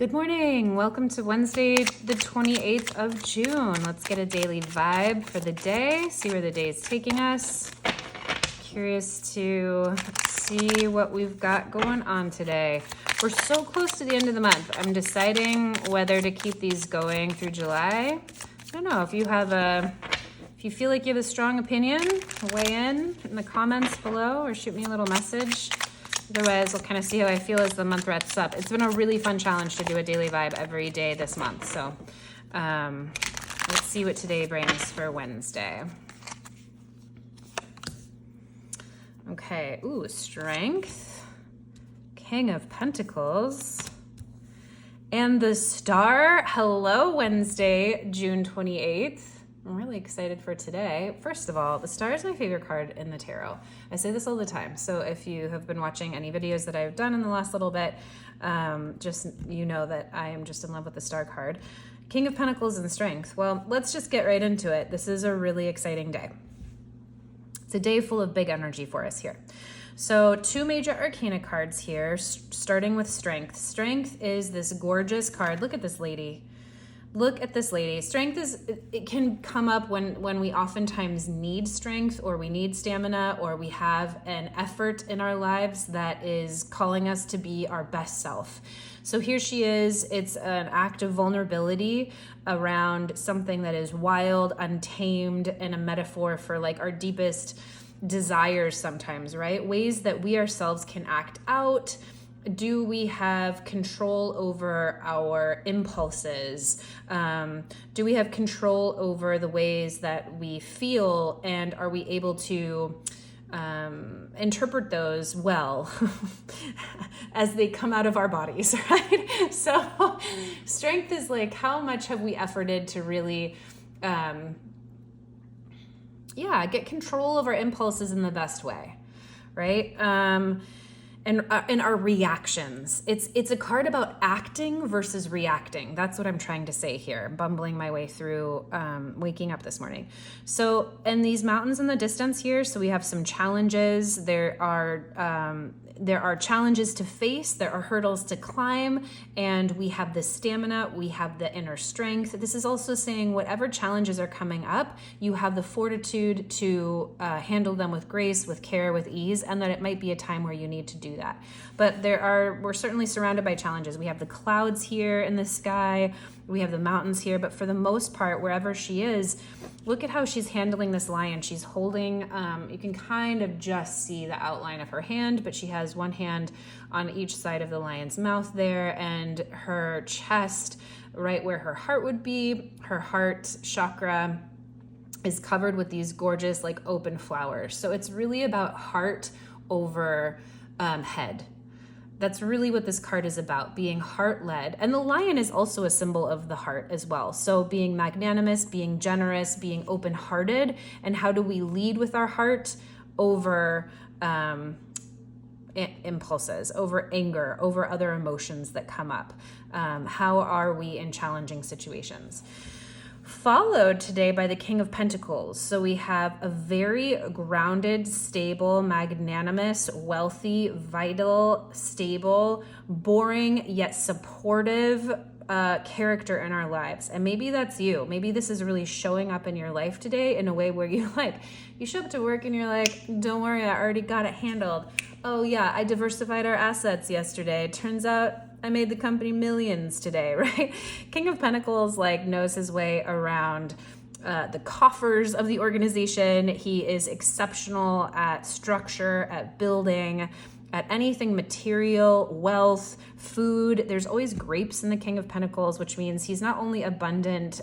Good morning. Welcome to Wednesday, the 28th of June. Let's get a daily vibe for the day, see where the day is taking us. Curious to see what we've got going on today. We're so close to the end of the month. I'm deciding whether to keep these going through July. I don't know if you feel like you have a strong opinion, weigh in the comments below or shoot me a little message. Otherwise, we'll kind of see how I feel as the month wraps up. It's been a really fun challenge to do a daily vibe every day this month. So let's see what today brings for Wednesday. Okay, ooh, Strength, King of Pentacles, and the Star. Hello, Wednesday, June 28th. I'm really excited for today. First of all, the Star is my favorite card in the tarot. I say this all the time. So if you have been watching any videos that I've done in the last little bit, just you know that I am just in love with the Star card. King of Pentacles and Strength. Well, let's just get right into it. This is a really exciting day. It's a day full of big energy for us here. So 2 major arcana cards here, starting with Strength. Strength is this gorgeous card. Look at this lady. Look at this lady. Strength it can come up when we oftentimes need strength or we need stamina or we have an effort in our lives that is calling us to be our best self. So here she is. It's an act of vulnerability around something that is wild, untamed, and a metaphor for like our deepest desires sometimes, right? Ways that we ourselves can act out. Do we have control over our impulses? Do we have control over the ways that we feel? And are we able to interpret those well as they come out of our bodies, right? So strength is like, how much have we efforted to really, get control of our impulses in the best way, right? And our reactions. It's a card about acting versus reacting. That's what I'm trying to say here, bumbling my way through waking up this morning. So, and these mountains in the distance here, so we have some challenges. There are challenges to face, there are hurdles to climb, and we have the stamina, we have the inner strength. This is also saying whatever challenges are coming up, you have the fortitude to handle them with grace, with care, with ease, and that it might be a time where you need to do that. But we're certainly surrounded by challenges. We have the clouds here in the sky, we have the mountains here, but for the most part, wherever she is, look at how she's handling this lion. She's holding, you can kind of just see the outline of her hand, but she has one hand on each side of the lion's mouth there, and her chest, right where her heart would be, her heart chakra is covered with these gorgeous like open flowers. So it's really about heart over head. That's really what this card is about, being heart-led. And the lion is also a symbol of the heart as well. So being magnanimous, being generous, being open-hearted, and how do we lead with our heart over impulses, over anger, over other emotions that come up. How are we in challenging situations? Followed today by the King of Pentacles. So we have a very grounded, stable, magnanimous, wealthy, vital, stable, boring, yet supportive character in our lives. And maybe that's you. Maybe this is really showing up in your life today in a way where you show up to work and you're like, don't worry, I already got it handled. Oh yeah, I diversified our assets yesterday. Turns out I made the company millions today, right? King of Pentacles knows his way around the coffers of the organization. He is exceptional at structure, at building, at anything material, wealth, food. There's always grapes in the King of Pentacles, which means he's not only abundant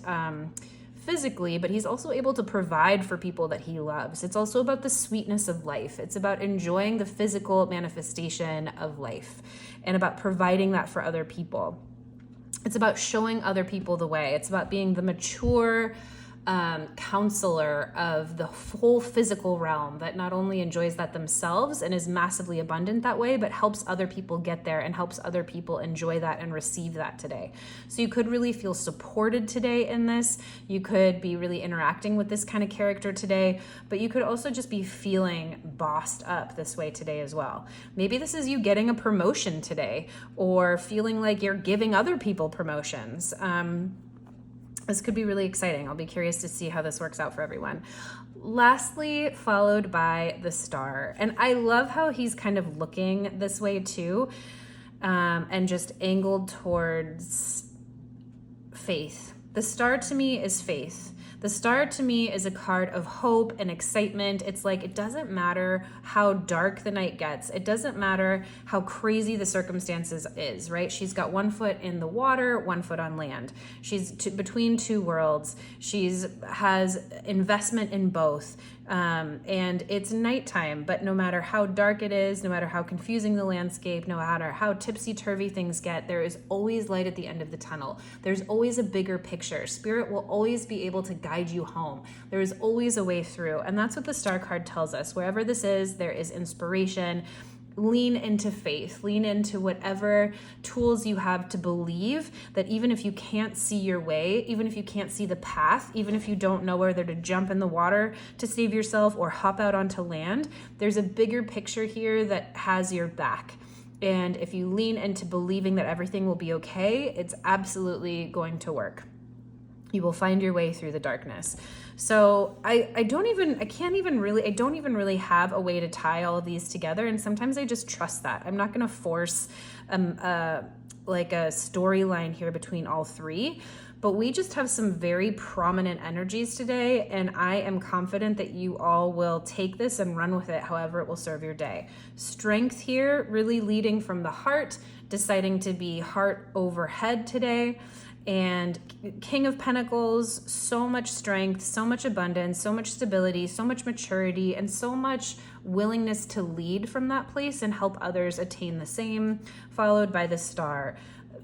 physically, but he's also able to provide for people that he loves. It's also about the sweetness of life. It's about enjoying the physical manifestation of life and about providing that for other people. It's about showing other people the way. It's about being the mature, counselor of the whole physical realm that not only enjoys that themselves and is massively abundant that way, but helps other people get there and helps other people enjoy that and receive that today. So you could really feel supported today in this. You could be really interacting with this kind of character today, but you could also just be feeling bossed up this way today as well. Maybe this is you getting a promotion today or feeling like you're giving other people promotions. This could be really exciting. I'll be curious to see how this works out for everyone. Lastly, followed by the star. And I love how he's kind of looking this way too, and just angled towards faith. The star to me is faith. The star to me is a card of hope and excitement. It's like, it doesn't matter how dark the night gets. It doesn't matter how crazy the circumstances is, right? She's got one foot in the water, one foot on land. She's between two worlds. Has investment in both. And it's nighttime, but no matter how dark it is, no matter how confusing the landscape, no matter how tipsy-turvy things get, there is always light at the end of the tunnel. There's always a bigger picture. Spirit will always be able to guide you home. There is always a way through. And that's what the star card tells us. Wherever this is, there is inspiration. Lean into faith, lean into whatever tools you have to believe that even if you can't see your way, even if you can't see the path, even if you don't know whether to jump in the water to save yourself or hop out onto land, there's a bigger picture here that has your back. And if you lean into believing that everything will be okay, it's absolutely going to work. You will find your way through the darkness. So I don't even really have a way to tie all of these together. And sometimes I just trust that. I'm not going to force like a storyline here between all three, but we just have some very prominent energies today. And I am confident that you all will take this and run with it however it will serve your day. Strength here, really leading from the heart, deciding to be heart over head today. And King of Pentacles, so much strength, so much abundance, so much stability, so much maturity, and so much willingness to lead from that place and help others attain the same, followed by the star.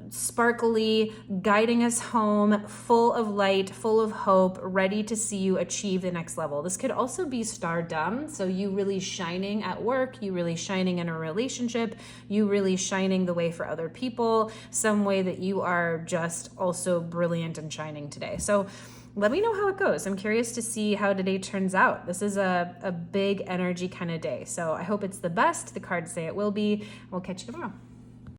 Sparkly, guiding us home, full of light, full of hope, ready to see you achieve the next level. This could also be stardom, so you really shining at work, you really shining in a relationship, you really shining the way for other people, some way that you are just also brilliant and shining today. So let me know how it goes. I'm curious to see how today turns out. This is a big energy kind of day. So I hope it's the best. The cards say it will be. We'll catch you tomorrow.